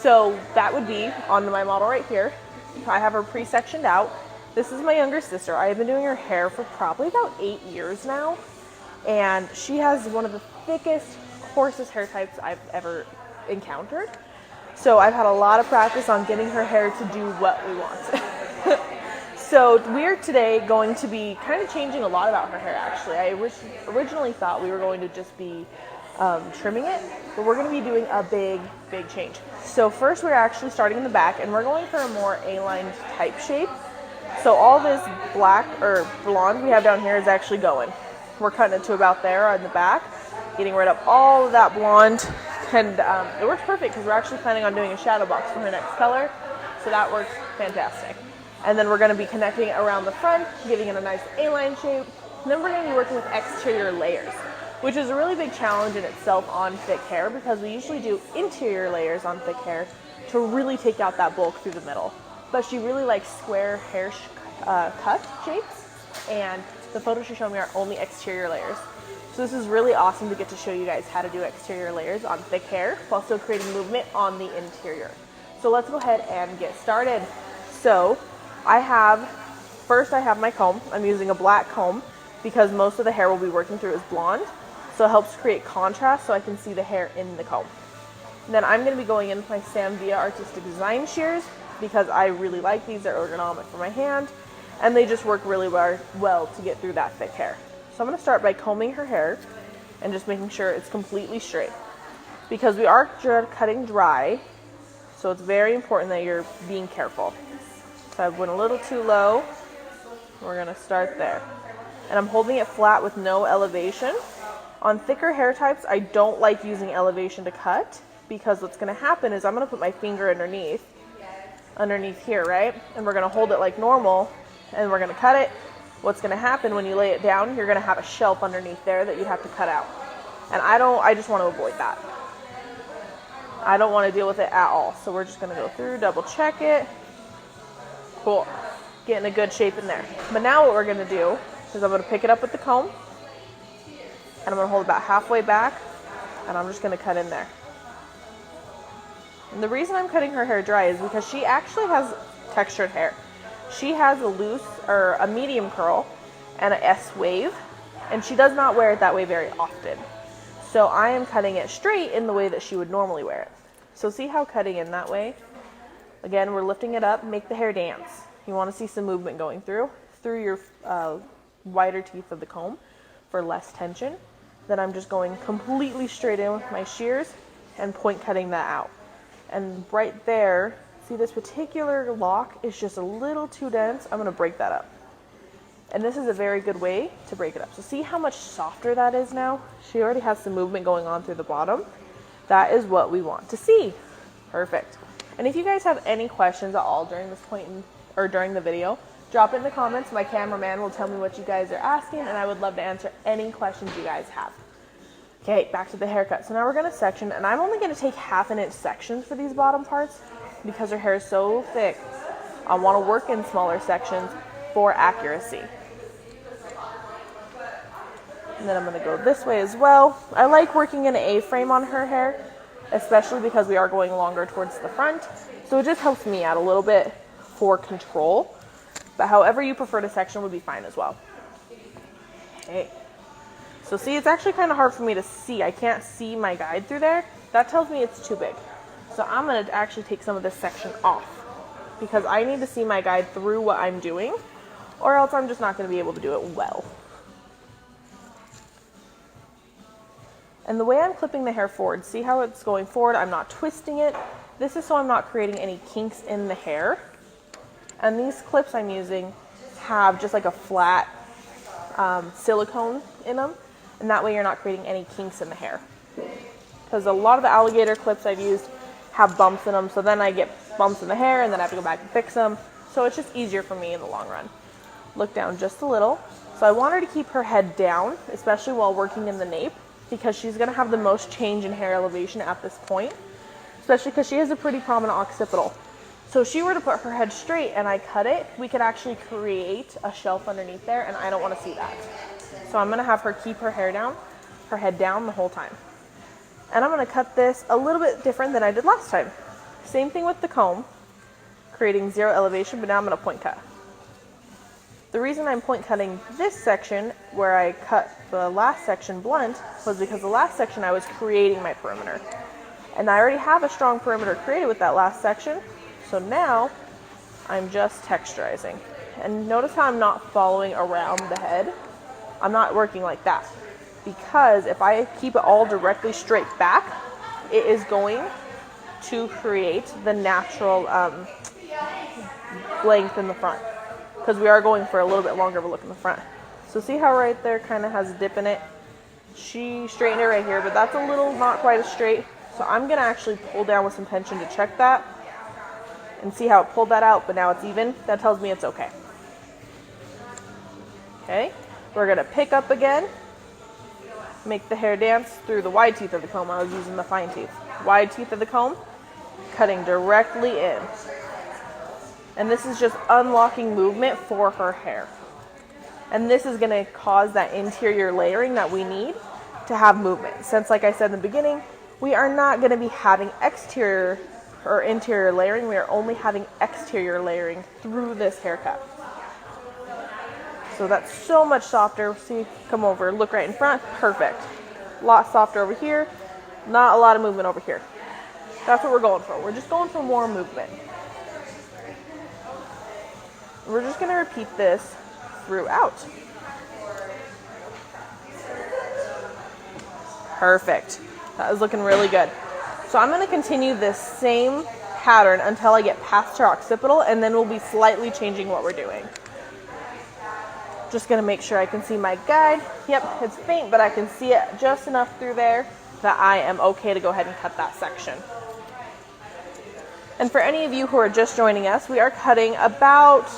So that would be on my model right here. I have her pre-sectioned out. This is my younger sister. I have been doing her hair for probably about 8 years now. And she has one of the thickest, coarsest hair types I've ever encountered. So I've had a lot of practice on getting her hair to do what we want. So we're today going to be kind of changing a lot about her hair actually. I originally thought we were going to just be trimming it, but we're going to be doing a big change. So first we're actually starting in the back and we're going for a more A-line type shape. So all this black or blonde we have down here is actually going. We're cutting it to about there on the back, getting rid of all of that blonde, and it works perfect because we're actually planning on doing a shadow box for her next color, so that works fantastic. And then we're going to be connecting it around the front, giving it a nice A-line shape, and then we're going to be working with exterior layers, which is a really big challenge in itself on thick hair because we usually do interior layers on thick hair to really take out that bulk through the middle. But she really likes square hair cut shapes, and the photos she showed me are only exterior layers. So this is really awesome to get to show you guys how to do exterior layers on thick hair while still creating movement on the interior. So let's go ahead and get started. So first I have my comb. I'm using a black comb because most of the hair we'll be working through is blonde. So it helps create contrast so I can see the hair in the comb. And then I'm going to be going in with my Sam Via Artistic Design shears because I really like these. They're ergonomic for my hand and they just work really well to get through that thick hair. So I'm going to start by combing her hair and just making sure it's completely straight because we are cutting dry, so it's very important that you're being careful. So I went a little too low. We're going to start there. And I'm holding it flat with no elevation. On thicker hair types, I don't like using elevation to cut because what's going to happen is I'm going to put my finger underneath here, right? And we're going to hold it like normal and we're going to cut it. What's going to happen when you lay it down, you're going to have a shelf underneath there that you'd have to cut out. And I just want to avoid that. I don't want to deal with it at all. So we're just going to go through, double check it. Cool. Getting a good shape in there. But now what we're going to do is I'm going to pick it up with the comb and I'm going to hold it about halfway back and I'm just going to cut in there. And the reason I'm cutting her hair dry is because she actually has textured hair. She has a loose or a medium curl and an S wave, and she does not wear it that way very often. So I am cutting it straight in the way that she would normally wear it. So see how cutting in that way? Again, we're lifting it up, make the hair dance. You want to see some movement going through your wider teeth of the comb for less tension. Then I'm just going completely straight in with my shears and point cutting that out. And right there, see this particular lock is just a little too dense. I'm going to break that up. And this is a very good way to break it up. So see how much softer that is now? She already has some movement going on through the bottom. That is what we want to see. Perfect. And if you guys have any questions at all during this point or during the video, drop it in the comments. My cameraman will tell me what you guys are asking and I would love to answer any questions you guys have. Okay, back to the haircut. So now we're going to section, and I'm only going to take 1/2 inch sections for these bottom parts because her hair is so thick. I want to work in smaller sections for accuracy. And then I'm going to go this way as well. I like working in an A-frame on her hair, especially because we are going longer towards the front. So it just helps me out a little bit for control. But however you prefer to section would be fine as well. Okay. So see, it's actually kind of hard for me to see. I can't see my guide through there. That tells me it's too big. So I'm going to actually take some of this section off because I need to see my guide through what I'm doing, or else I'm just not going to be able to do it well. And the way I'm clipping the hair forward, see how it's going forward? I'm not twisting it. This is so I'm not creating any kinks in the hair. And these clips I'm using have just like a flat silicone in them. And that way you're not creating any kinks in the hair. Because a lot of the alligator clips I've used have bumps in them. So then I get bumps in the hair and then I have to go back and fix them. So it's just easier for me in the long run. Look down just a little. So I want her to keep her head down, especially while working in the nape, because she's going to have the most change in hair elevation at this point, especially because she has a pretty prominent occipital. So if she were to put her head straight and I cut it, we could actually create a shelf underneath there, and I don't want to see that. So I'm going to have her keep her hair down, her head down the whole time. And I'm going to cut this a little bit different than I did last time. Same thing with the comb, creating zero elevation, but now I'm going to point cut. The reason I'm point cutting this section where I cut the last section blunt was because the last section I was creating my perimeter. And I already have a strong perimeter created with that last section, so now I'm just texturizing. And notice how I'm not following around the head. I'm not working like that, because if I keep it all directly straight back, it is going to create the natural length in the front, because we are going for a little bit longer of a look in the front. So see how right there kind of has a dip in it? She straightened it right here, but that's a little not quite as straight. So I'm going to actually pull down with some tension to check that and see how it pulled that out, but now it's even. That tells me it's okay. Okay, we're going to pick up again, make the hair dance through the wide teeth of the comb. I was using the fine teeth. Wide teeth of the comb, cutting directly in. And this is just unlocking movement for her hair. And this is going to cause that interior layering that we need to have movement. Since, like I said in the beginning, we are not going to be having exterior or interior layering. We are only having exterior layering through this haircut. So that's so much softer. See, come over, look right in front. Perfect. A lot softer over here. Not a lot of movement over here. That's what we're going for. We're just going for more movement. We're just going to repeat this throughout. Perfect. That was looking really good. So I'm going to continue this same pattern until I get past her occipital, and then we'll be slightly changing what we're doing. Just going to make sure I can see my guide. Yep, it's faint, but I can see it just enough through there that I am okay to go ahead and cut that section. And for any of you who are just joining us, we are cutting about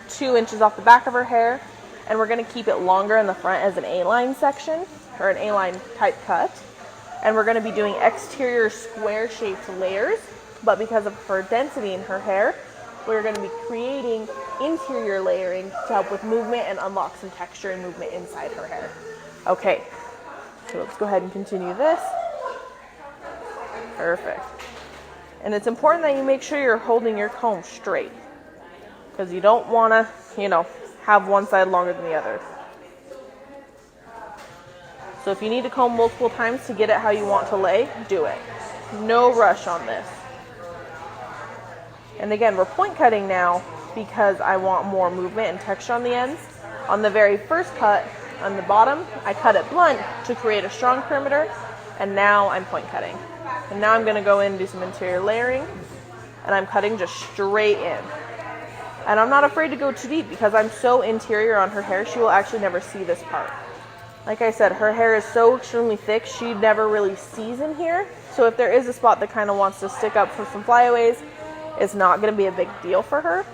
2 inches off the back of her hair, and we're going to keep it longer in the front as an A-line section, or an A-line type cut. And we're going to be doing exterior square shaped layers, but because of her density in her hair, we're going to be creating interior layering to help with movement and unlock some texture and movement inside her hair. Okay, so let's go ahead and continue this. Perfect. And it's important that you make sure you're holding your comb straight, because you don't want to, have one side longer than the other. So if you need to comb multiple times to get it how you want to lay, do it. No rush on this. And again, we're point cutting now because I want more movement and texture on the ends. On the very first cut, on the bottom, I cut it blunt to create a strong perimeter, and now I'm point cutting. And now I'm going to go in and do some interior layering, and I'm cutting just straight in. And I'm not afraid to go too deep because I'm so interior on her hair, she will actually never see this part. Like I said, her hair is so extremely thick, she never really sees in here. So if there is a spot that kind of wants to stick up for some flyaways, it's not going to be a big deal for her.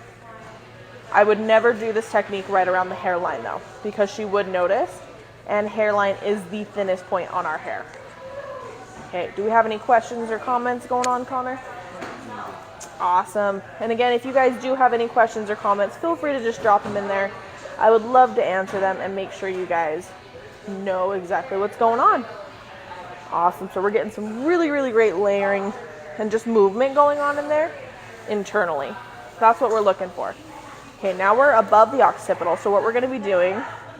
I would never do this technique right around the hairline though, because she would notice, and hairline is the thinnest point on our hair. Okay, do we have any questions or comments going on, Connor? Awesome. And again, if you guys do have any questions or comments, feel free to just drop them in there. I would love to answer them and make sure you guys know exactly what's going on. Awesome. So we're getting some really, really great layering and just movement going on in there internally. That's what we're looking for. Okay, now we're above the occipital. So what we're going to be doing,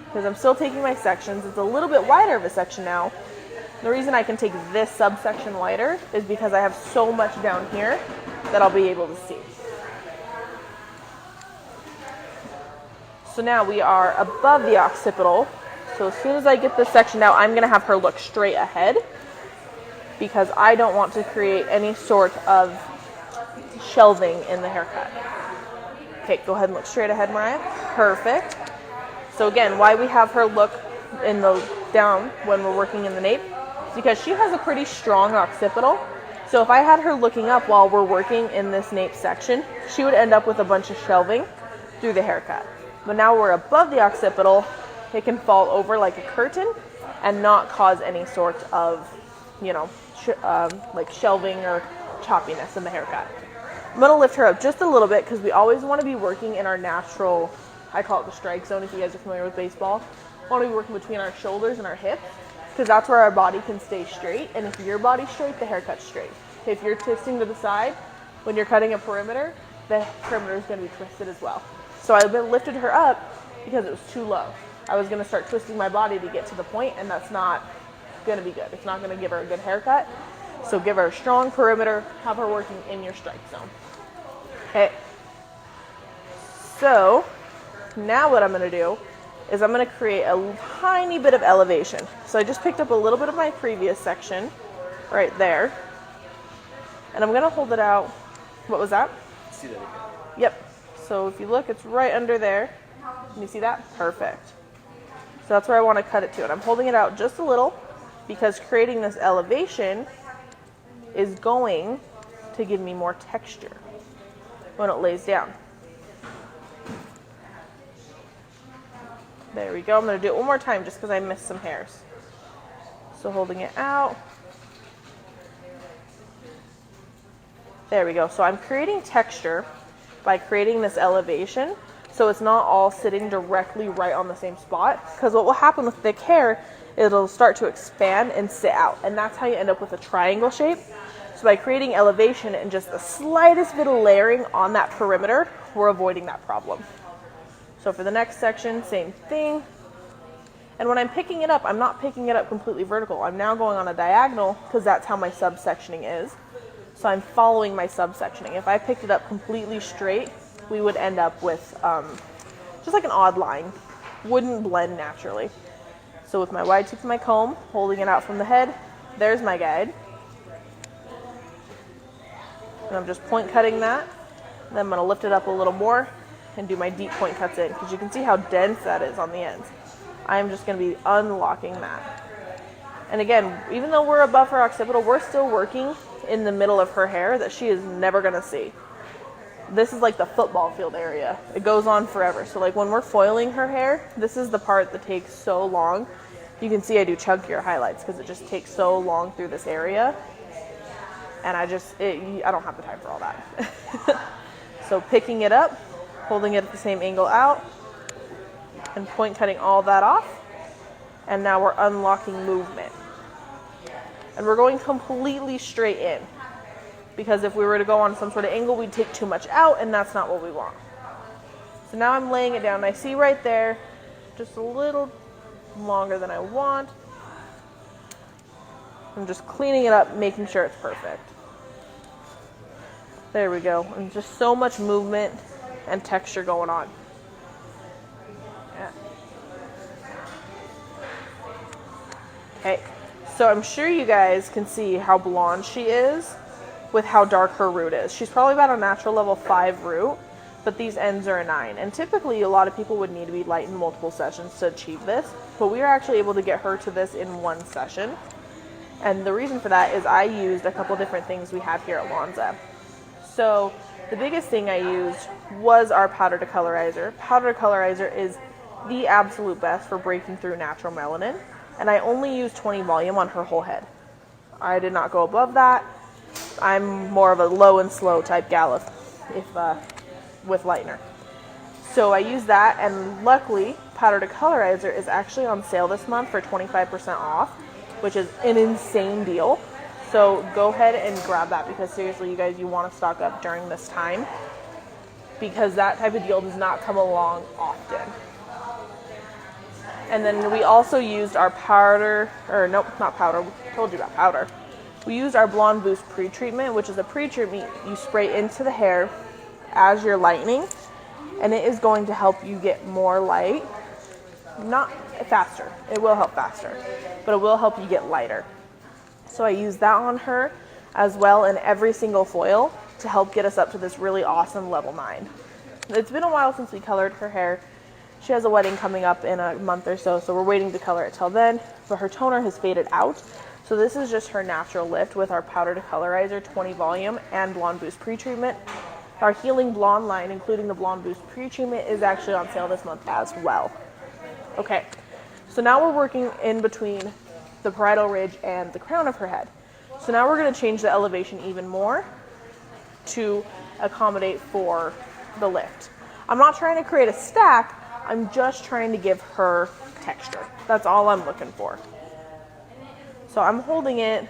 because I'm still taking my sections, it's a little bit wider of a section now. The reason I can take this subsection wider is because I have so much down here that I'll be able to see. So now we are above the occipital. So as soon as I get this section out, I'm going to have her look straight ahead because I don't want to create any sort of shelving in the haircut. Okay, go ahead and look straight ahead, Mariah. Perfect. So again, why we have her look in the down when we're working in the nape is because she has a pretty strong occipital. So if I had her looking up while we're working in this nape section, she would end up with a bunch of shelving through the haircut. But now we're above the occipital, it can fall over like a curtain and not cause any sort of, like shelving or choppiness in the haircut. I'm going to lift her up just a little bit because we always want to be working in our natural, I call it the strike zone if you guys are familiar with baseball. We want to be working between our shoulders and our hips because that's where our body can stay straight. And if your body's straight, the haircut's straight. If you're twisting to the side, when you're cutting a perimeter, the perimeter is going to be twisted as well. So I lifted her up because it was too low. I was going to start twisting my body to get to the point, and that's not going to be good. It's not going to give her a good haircut. So give her a strong perimeter, have her working in your strike zone. Okay. So now what I'm going to do is I'm going to create a tiny bit of elevation. So I just picked up a little bit of my previous section right there, and I'm going to hold it out. What was that? See that again. Yep. So if you look, it's right under there. Can you see that? Perfect. So that's where I want to cut it to. And I'm holding it out just a little because creating this elevation is going to give me more texture when it lays down. There we go. I'm going to do it one more time just because I missed some hairs. So holding it out. There we go. So I'm creating texture by creating this elevation, so it's not all sitting directly right on the same spot, because what will happen with thick hair, it'll start to expand and sit out, and that's how you end up with a triangle shape. So by creating elevation and just the slightest bit of layering on that perimeter, we're avoiding that problem. So for the next section, same thing. And when I'm picking it up, I'm not picking it up completely vertical. I'm now going on a diagonal because that's how my subsectioning is. So I'm following my subsectioning. If I picked it up completely straight, we would end up with just like an odd line. Wouldn't blend naturally. So with my wide tip of my comb, holding it out from the head, there's my guide. And I'm just point cutting that. Then I'm going to lift it up a little more and do my deep point cuts in, because you can see how dense that is on the ends. I'm just going to be unlocking that. And again, even though we're above her occipital, we're still working in the middle of her hair that she is never going to see. This is like the football field area. It goes on forever. So like when we're foiling her hair, this is the part that takes so long. You can see I do chunkier highlights because it just takes so long through this area. And I don't have the time for all that. So picking it up, holding it at the same angle out, and point cutting all that off. And now we're unlocking movement. And we're going completely straight in, because if we were to go on some sort of angle, we'd take too much out, and that's not what we want. So now I'm laying it down. I see right there, just a little longer than I want. I'm just cleaning it up, making sure it's perfect. There we go. And just so much movement and texture going on. Yeah. Okay. So I'm sure you guys can see how blonde she is with how dark her root is. She's probably about a natural level 5 root, but these ends are a 9. And typically a lot of people would need to be light in multiple sessions to achieve this, but we are actually able to get her to this in one session. And the reason for that is I used a couple different things we have here at Lonza. So the biggest thing I used was our powder to colorizer. Powder to colorizer is the absolute best for breaking through natural melanin. And I only used 20 volume on her whole head. I did not go above that. I'm more of a low and slow type gal with lightener. So I used that, and luckily powder to colorizer is actually on sale this month for 25% off, which is an insane deal. So go ahead and grab that, because seriously, you guys, you want to stock up during this time, because that type of deal does not come along often. And then we also used our powder, or nope, not powder, we told you about powder. We used our Blonde Boost pre-treatment, which is a pre-treatment you spray into the hair as you're lightening, and it is going to help you get more light. Not faster, it will help faster, but it will help you get lighter. So I used that on her as well in every single foil to help get us up to this really awesome level 9. It's been a while since we colored her hair. She has a wedding coming up in a month or so, so we're waiting to color it till then, but her toner has faded out. So this is just her natural lift with our powder to colorizer 20 volume and Blonde Boost pre-treatment. Our Healing Blonde line, including the Blonde Boost pre-treatment, is actually on sale this month as well. Okay, so now we're working in between the parietal ridge and the crown of her head. So now we're going to change the elevation even more to accommodate for the lift. I'm not trying to create a stack, I'm just trying to give her texture. That's all I'm looking for. So I'm holding it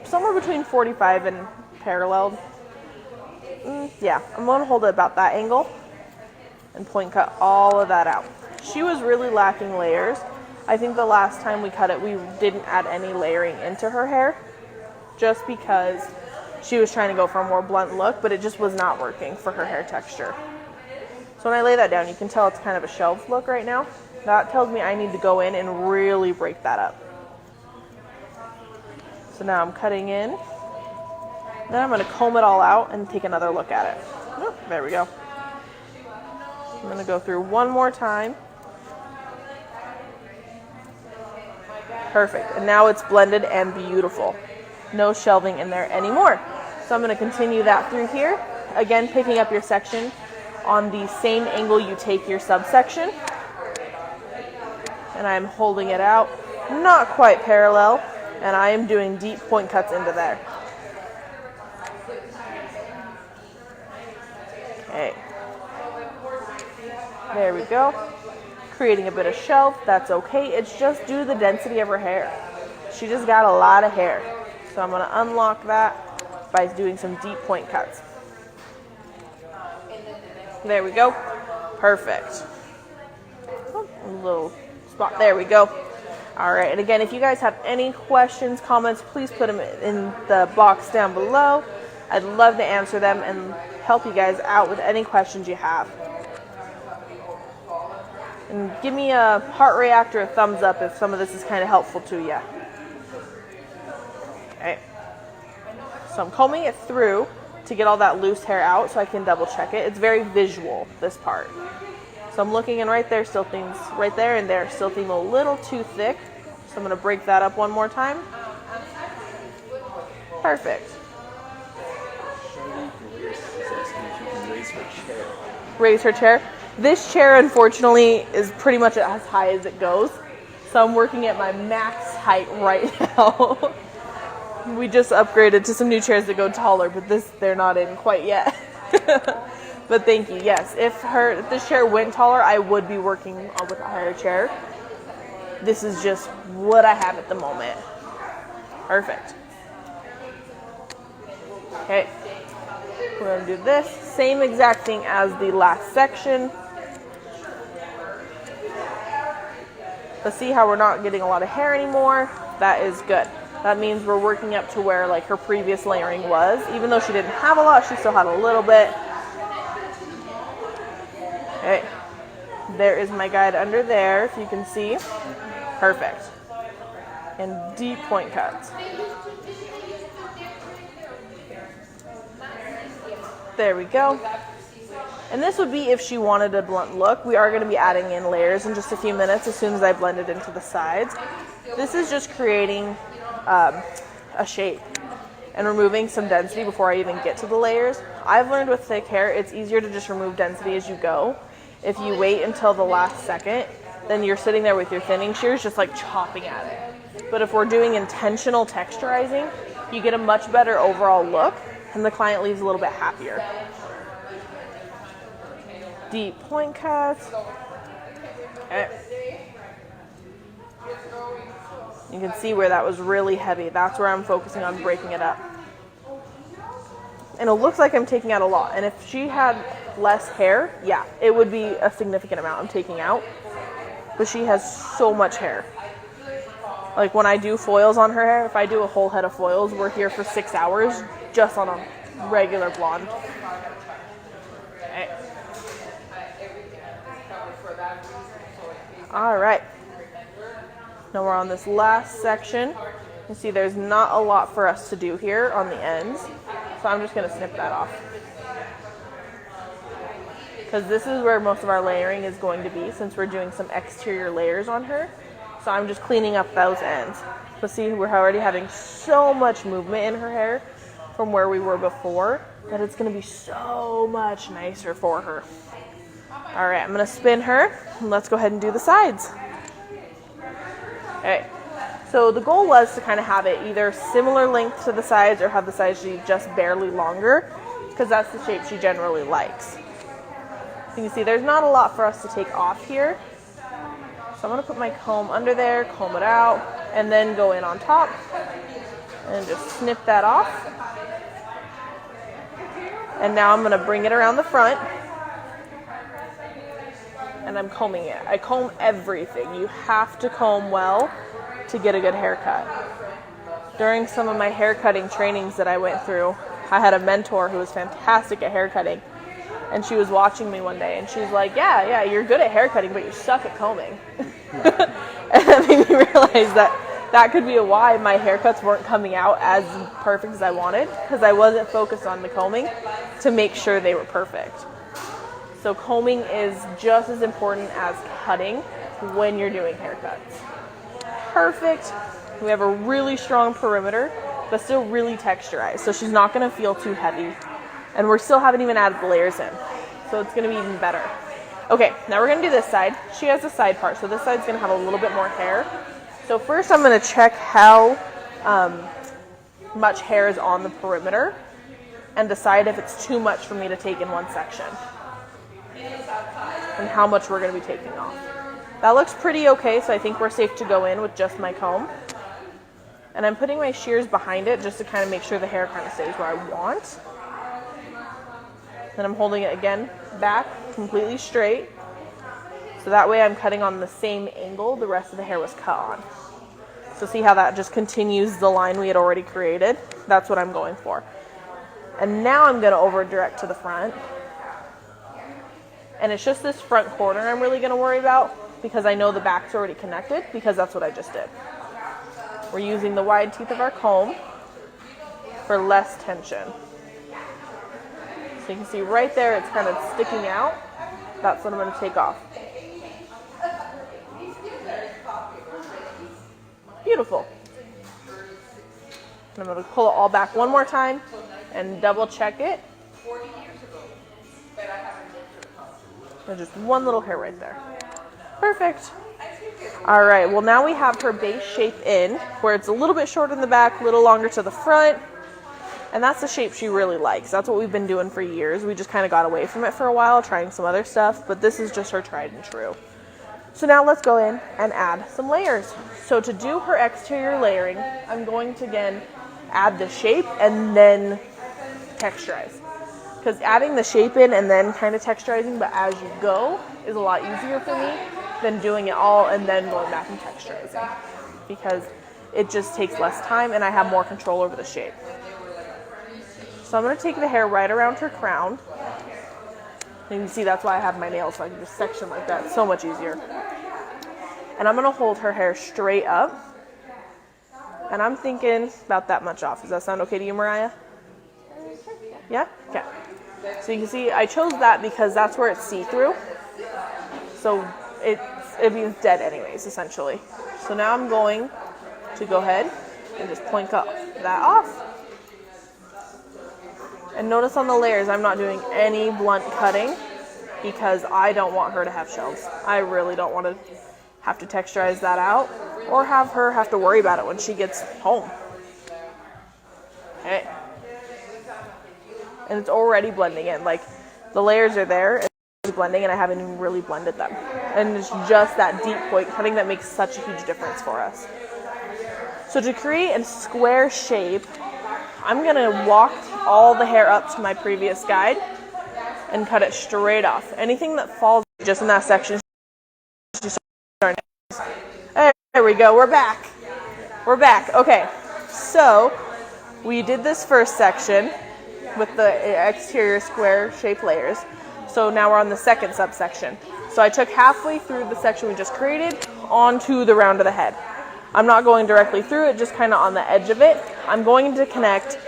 somewhere between 45 and paralleled. Yeah, I'm going to hold it about that angle and point cut all of that out. She was really lacking layers. I think the last time we cut it, we didn't add any layering into her hair just because she was trying to go for a more blunt look, but it just was not working for her hair texture. So when I lay that down, you can tell it's kind of a shelved look right now. That tells me I need to go in and really break that up. So now I'm cutting in. Then I'm going to comb it all out and take another look at it. Oh, there we go. I'm going to go through one more time. Perfect. And now it's blended and beautiful. No shelving in there anymore. So I'm going to continue that through here. Again, picking up your section on the same angle you take your subsection. And I'm holding it out, not quite parallel, and I am doing deep point cuts into there. Okay. There we go. Creating a bit of shelf, that's okay. It's just due to the density of her hair. She just got a lot of hair. So I'm going to unlock that by doing some deep point cuts. There we go. Perfect. Oh, a little spot. There we go. All right. And again, if you guys have any questions, comments, please put them in the box down below. I'd love to answer them and help you guys out with any questions you have. And give me a heart reactor, a thumbs up if some of this is kind of helpful to you. Okay. So I'm combing it through to get all that loose hair out so I can double check it. It's very visual, this part. So I'm looking in right there, still things right there and there still seem a little too thick. So I'm going to break that up one more time. Perfect. Raise her chair. This chair, unfortunately, is pretty much as high as it goes. So I'm working at my max height right now. We just upgraded to some new chairs that go taller, but they're not in quite yet. But thank you. Yes, if this chair went taller, I would be working with a higher chair. This is just what I have at the moment. Perfect. Okay. We're going to do this. Same exact thing as the last section. But see how we're not getting a lot of hair anymore? That is good. That means we're working up to where like her previous layering was. Even though she didn't have a lot, she still had a little bit. Okay. There is my guide under there, if you can see. Perfect. And deep point cuts. There we go. And this would be if she wanted a blunt look. We are going to be adding in layers in just a few minutes as soon as I blend it into the sides. This is just creating a shape and removing some density before I even get to the layers. I've learned with thick hair, it's easier to just remove density as you go. If you wait until the last second, then you're sitting there with your thinning shears just like chopping at it. But if we're doing intentional texturizing, you get a much better overall look and the client leaves a little bit happier. Deep point cuts. Okay. You can see where that was really heavy. That's where I'm focusing on breaking it up. And it looks like I'm taking out a lot. And if she had less hair, yeah, it would be a significant amount I'm taking out. But she has so much hair. Like when I do foils on her hair, if I do a whole head of foils, we're here for 6 hours just on a regular blonde. Okay. All right. Now we're on this last section. You see there's not a lot for us to do here on the ends. So I'm just going to snip that off. Because this is where most of our layering is going to be since we're doing some exterior layers on her. So I'm just cleaning up those ends. But see, we're already having so much movement in her hair from where we were before that it's going to be so much nicer for her. All right, I'm going to spin her and let's go ahead and do the sides. Okay, so the goal was to kind of have it either similar length to the sides or have the sides be just barely longer because that's the shape she generally likes. So you can see there's not a lot for us to take off here. So I'm going to put my comb under there, comb it out, and then go in on top and just snip that off. And now I'm gonna bring it around the front and I'm combing it. I comb everything. You have to comb well to get a good haircut. During some of my haircutting trainings that I went through, I had a mentor who was fantastic at haircutting, and she was watching me one day and she's like, yeah, you're good at haircutting, but you suck at combing. And that made me realize that could be a why my haircuts weren't coming out as perfect as I wanted, because I wasn't focused on the combing to make sure they were perfect. So combing is just as important as cutting when you're doing haircuts. Perfect. We have a really strong perimeter, but still really texturized. So she's not going to feel too heavy. And we still haven't even added the layers in. So it's going to be even better. Okay, now we're going to do this side. She has a side part, so this side's going to have a little bit more hair. So first I'm going to check how much hair is on the perimeter and decide if it's too much for me to take in one section and how much we're going to be taking off. That looks pretty okay, so I think we're safe to go in with just my comb. And I'm putting my shears behind it just to kind of make sure the hair kind of stays where I want. Then I'm holding it again back completely straight, so that way I'm cutting on the same angle the rest of the hair was cut on. So see how that just continues the line we had already created? That's what I'm going for. And now I'm going to over direct to the front. And it's just this front corner I'm really going to worry about, because I know the back's already connected, because that's what I just did. We're using the wide teeth of our comb for less tension. So you can see right there it's kind of sticking out. That's what I'm going to take off. Beautiful. And I'm going to pull it all back one more time and double check it. There's just one little hair right there. Perfect. All right, well now we have her base shape in, where it's a little bit short in the back, a little longer to the front. And that's the shape she really likes. That's what we've been doing for years. We just kind of got away from it for a while, trying some other stuff, but this is just her tried and true. So now let's go in and add some layers. So to do her exterior layering, I'm going to again add the shape and then texturize. Because adding the shape in and then kind of texturizing, but as you go, is a lot easier for me than doing it all and then going back and texturizing. Because it just takes less time and I have more control over the shape. So I'm going to take the hair right around her crown. And you can see that's why I have my nails, so I can just section like that. It's so much easier. And I'm going to hold her hair straight up. And I'm thinking about that much off. Does that sound okay to you, Mariah? Yeah? Okay. So you can see I chose that because that's where it's see-through. So it means dead anyways, essentially. So now I'm going to go ahead and just point that off. And notice on the layers, I'm not doing any blunt cutting because I don't want her to have shelves. I really don't want to have to texturize that out or have her have to worry about it when she gets home. Okay. And it's already blending in. Like, the layers are there, it's blending, and I haven't even really blended them. And it's just that deep point cutting that makes such a huge difference for us. So to create a square shape, I'm going to walk all the hair up to my previous guide and cut it straight off. Anything that falls just in that section. There we go. We're back. We're back. Okay. So we did this first section with the exterior square shape layers. So now we're on the second subsection. So I took halfway through the section we just created onto the round of the head. I'm not going directly through it, just kind of on the edge of it. I'm going to connect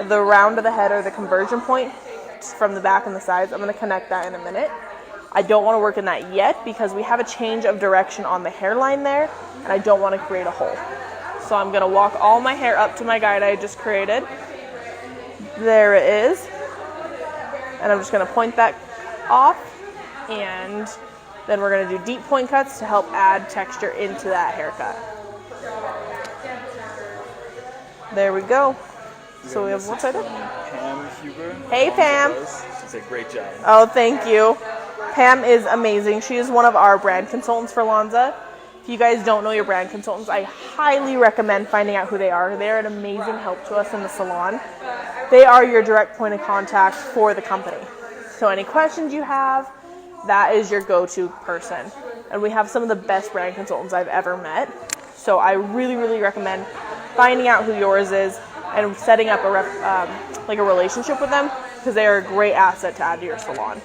the round of the head, or the conversion point from the back and the sides. I'm going to connect that in a minute. I don't want to work in that yet because we have a change of direction on the hairline there, and I don't want to create a hole. So I'm going to walk all my hair up to my guide I just created. There it is. And I'm just going to point that off, and then we're going to do deep point cuts to help add texture into that haircut. There we go. So we have one side up. Pam Huber. Hey, Pam. She said great job. Oh, thank you. Pam is amazing. She is one of our brand consultants for Lanza. If you guys don't know your brand consultants, I highly recommend finding out who they are. They're an amazing help to us in the salon. They are your direct point of contact for the company. So any questions you have, that is your go-to person. And we have some of the best brand consultants I've ever met. So I really, really recommend finding out who yours is and setting up a relationship with them, because they are a great asset to add to your salon.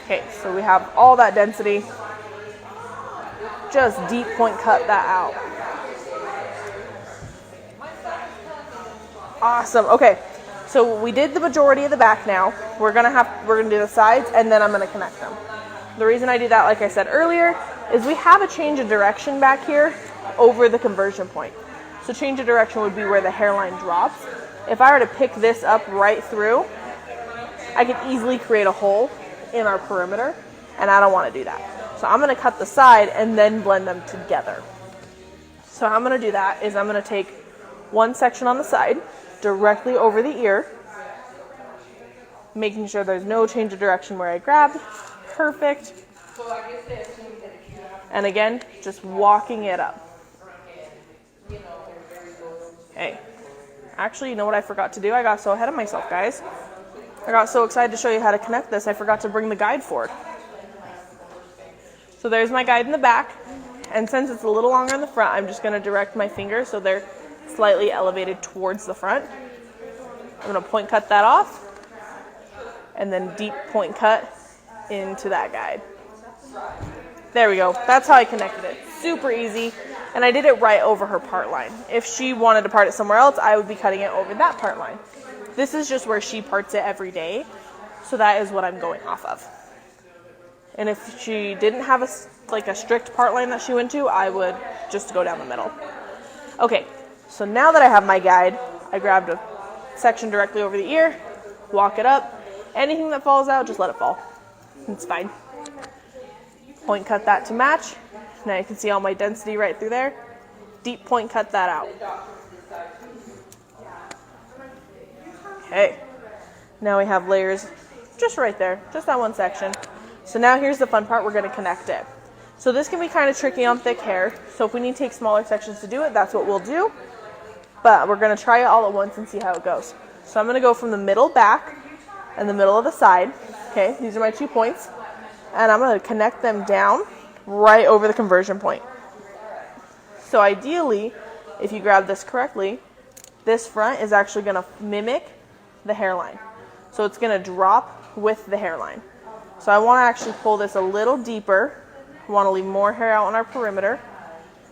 Okay, so we have all that density. Just deep point cut that out. Awesome. Okay, so we did the majority of the back now. We're gonna do the sides, and then I'm gonna connect them. The reason I do that, like I said earlier, is we have a change of direction back here over the conversion point. So change of direction would be where the hairline drops. If I were to pick this up right through, I could easily create a hole in our perimeter, and I don't want to do that. So I'm going to cut the side and then blend them together. So how I'm going to do that is I'm going to take one section on the side directly over the ear, making sure there's no change of direction where I grabbed. Perfect. And again, just walking it up. Okay. Actually, you know what I forgot to do? I got so ahead of myself, guys. I got so excited to show you how to connect this, I forgot to bring the guide forward. So there's my guide in the back. And since it's a little longer in the front, I'm just going to direct my fingers so they're slightly elevated towards the front. I'm going to point cut that off. And then deep point cut into that guide. There we go. That's how I connected it. Super easy. And I did it right over her part line. If she wanted to part it somewhere else, I would be cutting it over that part line. This is just where she parts it every day. So that is what I'm going off of. And if she didn't have a strict part line that she went to, I would just go down the middle. Okay, so now that I have my guide, I grabbed a section directly over the ear, walk it up. Anything that falls out, just let it fall. It's fine. Point cut that to match. Now you can see all my density right through there. Deep point cut that out. Okay. Now we have layers just right there, just that one section. So now here's the fun part, we're going to connect it. So this can be kind of tricky on thick hair. So if we need to take smaller sections to do it, that's what we'll do. But we're going to try it all at once and see how it goes. So I'm going to go from the middle back and the middle of the side. Okay, these are my 2 points. And I'm going to connect them down right over the conversion point. So ideally, if you grab this correctly, this front is actually going to mimic the hairline. So it's going to drop with the hairline. So I want to actually pull this a little deeper. I want to leave more hair out on our perimeter.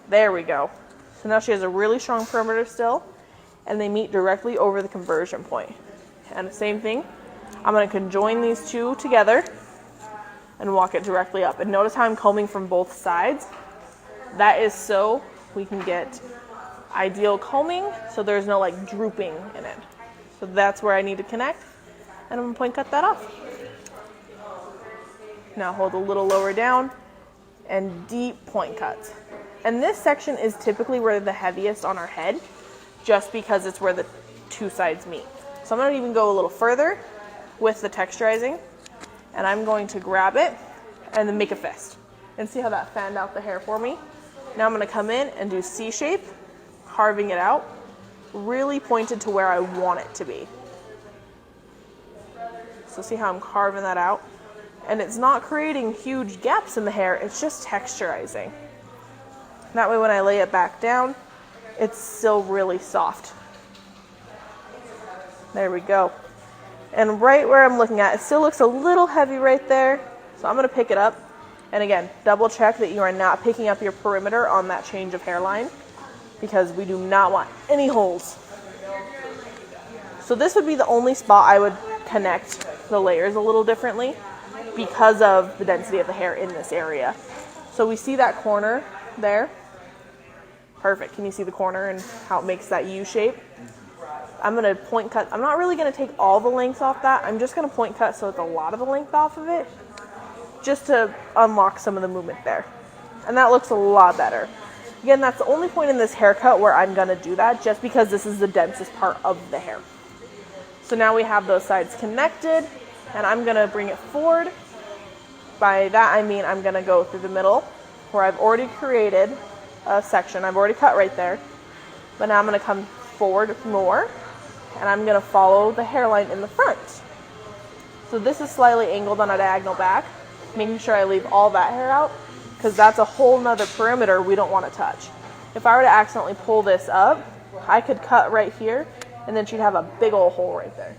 There we go. So now she has a really strong perimeter still, and they meet directly over the conversion point. And the same thing, I'm going to conjoin these two together and walk it directly up. And notice how I'm combing from both sides. That is so we can get ideal combing, so there's no drooping in it. So that's where I need to connect, and I'm going to point cut that off. Now hold a little lower down and deep point cuts. And this section is typically where the heaviest on our head, just because it's where the two sides meet. So I'm going to even go a little further with the texturizing, and I'm going to grab it and then make a fist. And see how that fanned out the hair for me? Now I'm going to come in and do C shape, carving it out, really pointed to where I want it to be. So see how I'm carving that out? And it's not creating huge gaps in the hair, it's just texturizing. That way when I lay it back down, it's still really soft. There we go. And right where I'm looking at, it still looks a little heavy right there. So I'm going to pick it up. And again, double check that you are not picking up your perimeter on that change of hairline, because we do not want any holes. So this would be the only spot I would connect the layers a little differently because of the density of the hair in this area. So we see that corner there. Perfect. Can you see the corner and how it makes that U shape? I'm going to point cut. I'm not really going to take all the length off that. I'm just going to point cut so it's a lot of the length off of it, just to unlock some of the movement there. And that looks a lot better. Again, that's the only point in this haircut where I'm going to do that, just because this is the densest part of the hair. So now we have those sides connected, and I'm going to bring it forward. By that I mean I'm going to go through the middle where I've already created a section. I've already cut right there. But now I'm going to come forward more, and I'm going to follow the hairline in the front. So this is slightly angled on a diagonal back, making sure I leave all that hair out, because that's a whole nother perimeter we don't want to touch. If I were to accidentally pull this up, I could cut right here, and then she'd have a big old hole right there.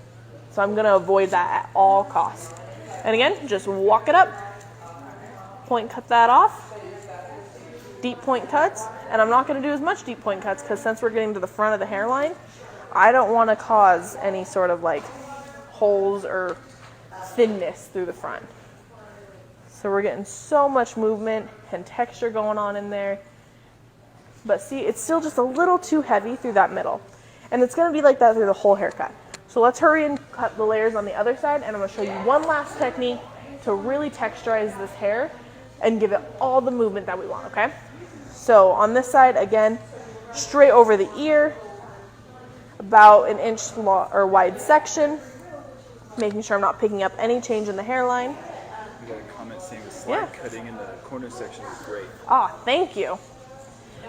So I'm going to avoid that at all costs. And again, just walk it up, point cut that off, deep point cuts, and I'm not going to do as much deep point cuts because since we're getting to the front of the hairline, I don't want to cause any sort of like holes or thinness through the front. So we're getting so much movement and texture going on in there. But see, it's still just a little too heavy through that middle. And it's going to be like that through the whole haircut. So let's hurry and cut the layers on the other side, and I'm going to show you one last technique to really texturize this hair and give it all the movement that we want, okay? So on this side, again, straight over the ear, about an inch or wide section, making sure I'm not picking up any change in the hairline. We got a comment saying the slide cutting in the corner section is great. Ah, thank you.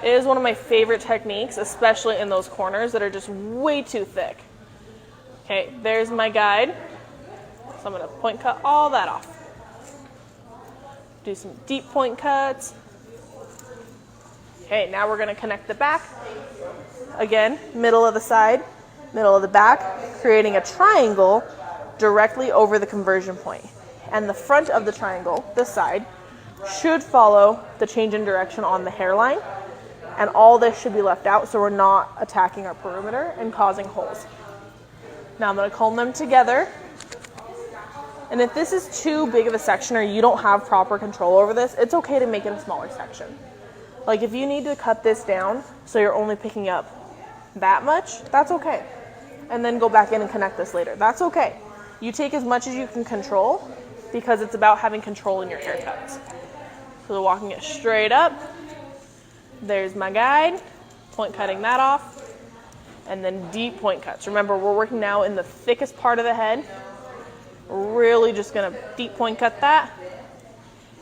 It is one of my favorite techniques, especially in those corners that are just way too thick. Okay, there's my guide. So I'm going to point cut all that off. Do some deep point cuts. Okay, now we're going to connect the back. Again, middle of the side, middle of the back, creating a triangle directly over the conversion point. And the front of the triangle, this side, should follow the change in direction on the hairline. And all this should be left out so we're not attacking our perimeter and causing holes. Now I'm going to comb them together. And if this is too big of a section or you don't have proper control over this, it's okay to make it a smaller section. Like if you need to cut this down so you're only picking up that much, that's okay. And then go back in and connect this later. That's okay. You take as much as you can control because it's about having control in your haircuts. So walking it straight up. There's my guide. Point cutting that off. And then deep point cuts. Remember, we're working now in the thickest part of the head. Really just going to deep point cut that.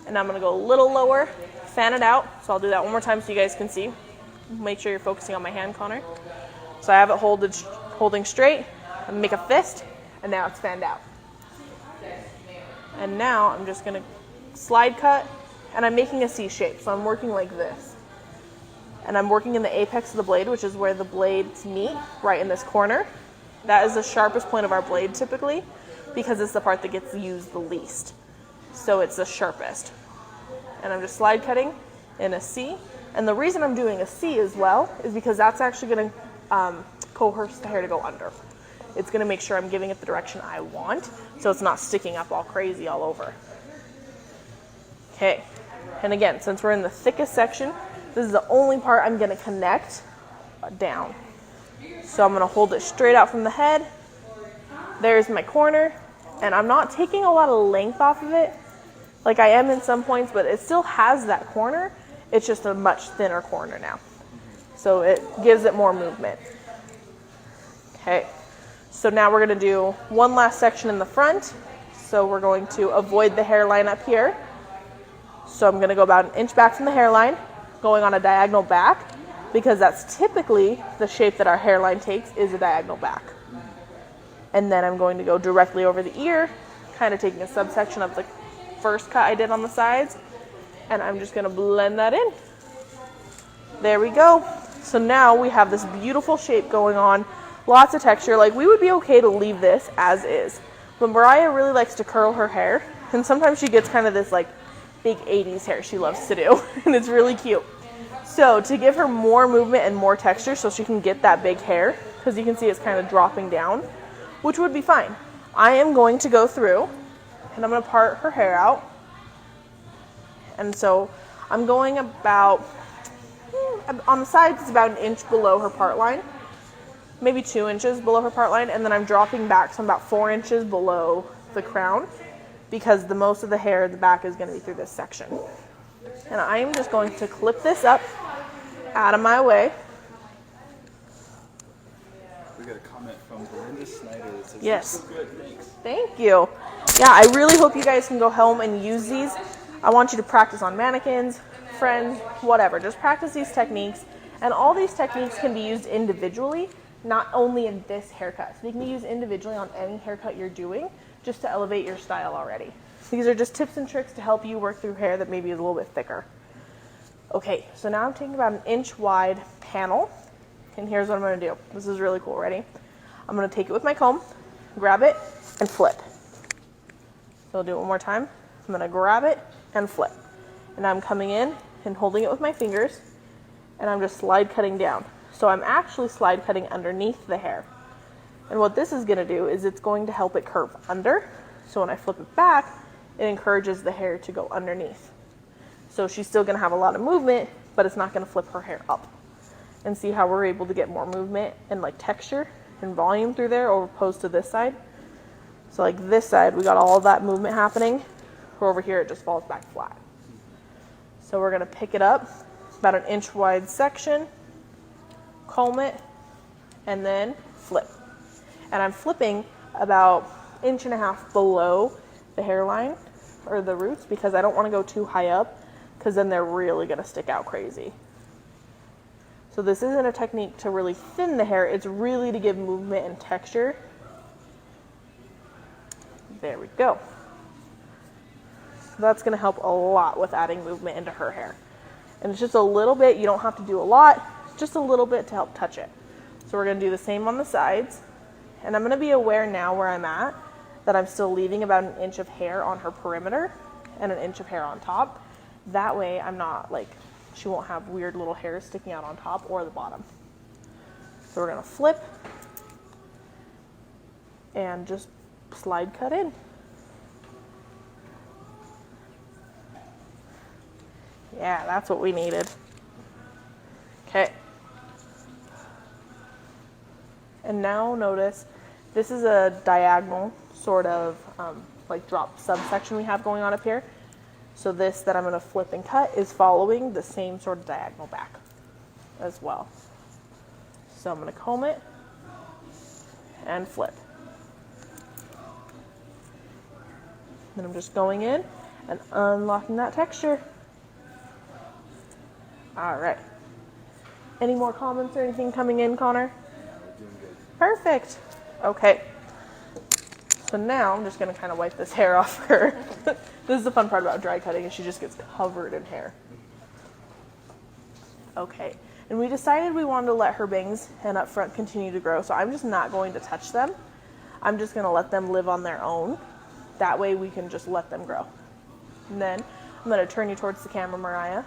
And I'm going to go a little lower, fan it out. So I'll do that one more time so you guys can see. Make sure you're focusing on my hand, Connor. So I have it holding straight. I make a fist, and now it's fanned out. And now I'm just going to slide cut, and I'm making a C shape. So I'm working like this. And I'm working in the apex of the blade, which is where the blades meet, right in this corner. That is the sharpest point of our blade typically, because it's the part that gets used the least. So it's the sharpest. And I'm just slide cutting in a C. And the reason I'm doing a C as well is because that's actually going to coerce the hair to go under. It's going to make sure I'm giving it the direction I want, so it's not sticking up all crazy all over. Okay. And again, since we're in the thickest section, this is the only part I'm going to connect down. So I'm going to hold it straight out from the head. There's my corner. And I'm not taking a lot of length off of it, like I am in some points, but it still has that corner. It's just a much thinner corner now. So it gives it more movement. Okay. So now we're going to do one last section in the front. So we're going to avoid the hairline up here. So I'm going to go about an inch back from the hairline, going on a diagonal back, because that's typically the shape that our hairline takes is a diagonal back. And then I'm going to go directly over the ear, kind of taking a subsection of the first cut I did on the sides, and I'm just going to blend that in. There we go. So now we have this beautiful shape going on, lots of texture. Like we would be okay to leave this as is. But Mariah really likes to curl her hair, and sometimes she gets kind of this like big 80s hair she loves to do, and it's really cute. So to give her more movement and more texture so she can get that big hair, because you can see it's kind of dropping down, which would be fine. I am going to go through and I'm going to part her hair out. And so I'm going about, on the sides it's about an inch below her part line, maybe 2 inches below her part line, and then I'm dropping back, so I'm about 4 inches below the crown, because the most of the hair at the back is going to be through this section. And I am just going to clip this up out of my way. We got a comment from Belinda Snyder that says, yes. "So good, thanks." Thank you. Yeah, I really hope you guys can go home and use these. I want you to practice on mannequins, friends, whatever. Just practice these techniques. And all these techniques can be used individually, not only in this haircut. So they can be used individually on any haircut you're doing, just to elevate your style already. These are just tips and tricks to help you work through hair that maybe is a little bit thicker. Okay, so now I'm taking about an inch wide panel, and here's what I'm gonna do. This is really cool, ready? I'm gonna take it with my comb, grab it, and flip. So I'll do it one more time. I'm gonna grab it and flip. And I'm coming in and holding it with my fingers, and I'm just slide cutting down. So I'm actually slide cutting underneath the hair. And what this is gonna do is it's going to help it curve under. So when I flip it back, it encourages the hair to go underneath. So she's still gonna have a lot of movement, but it's not gonna flip her hair up. And see how we're able to get more movement and like texture and volume through there, opposed to this side. So like this side, we got all of that movement happening, or over here it just falls back flat. So we're gonna pick it up, about an inch wide section, comb it, and then flip. And I'm flipping about 1.5 inches below the hairline or the roots, because I don't want to go too high up, because then they're really going to stick out crazy. So this isn't a technique to really thin the hair, it's really to give movement and texture. There we go. So that's going to help a lot with adding movement into her hair. And it's just a little bit, you don't have to do a lot, just a little bit to help touch it. So we're going to do the same on the sides. And I'm going to be aware now where I'm at, that I'm still leaving about 1 inch of hair on her perimeter and 1 inch of hair on top. That way I'm not like, she won't have weird little hairs sticking out on top or the bottom. So we're going to flip and just slide cut in. Yeah, that's what we needed. Okay. And now notice, this is a diagonal sort of like drop subsection we have going on up here. So this that I'm going to flip and cut is following the same sort of diagonal back as well. So I'm going to comb it and flip. Then I'm just going in and unlocking that texture. All right. Any more comments or anything coming in, Connor? Perfect. Okay. So now I'm just going to kind of wipe this hair off her. This is the fun part about dry cutting, is she just gets covered in hair. Okay. And we decided we wanted to let her bangs and up front continue to grow, so I'm just not going to touch them. I'm just going to let them live on their own. That way we can just let them grow. And then I'm going to turn you towards the camera, Mariah.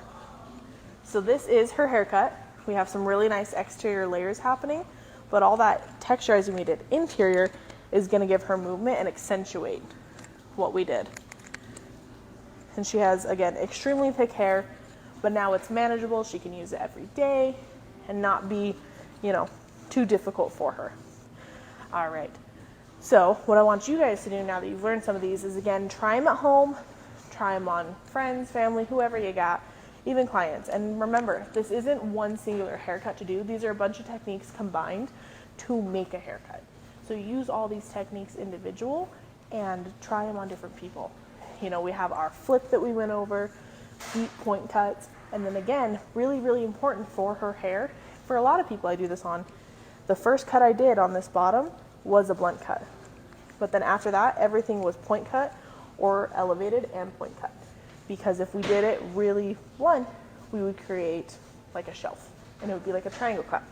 So this is her haircut. We have some really nice exterior layers happening, but all that texturizing we did interior is going to give her movement and accentuate what we did. And she has, again, extremely thick hair, but now it's manageable. She can use it every day and not be, you know, too difficult for her. All right. So what I want you guys to do now that you've learned some of these is, again, try them at home, try them on friends, family, whoever you got, even clients. And remember, this isn't one singular haircut to do. These are a bunch of techniques combined to make a haircut. So use all these techniques individual and try them on different people. You know, we have our flip that we went over, deep point cuts, and then again, really, really important for her hair. For a lot of people I do this on, the first cut I did on this bottom was a blunt cut. But then after that, everything was point cut or elevated and point cut. Because if we did it really blunt, we would create like a shelf, and it would be like a triangle cut.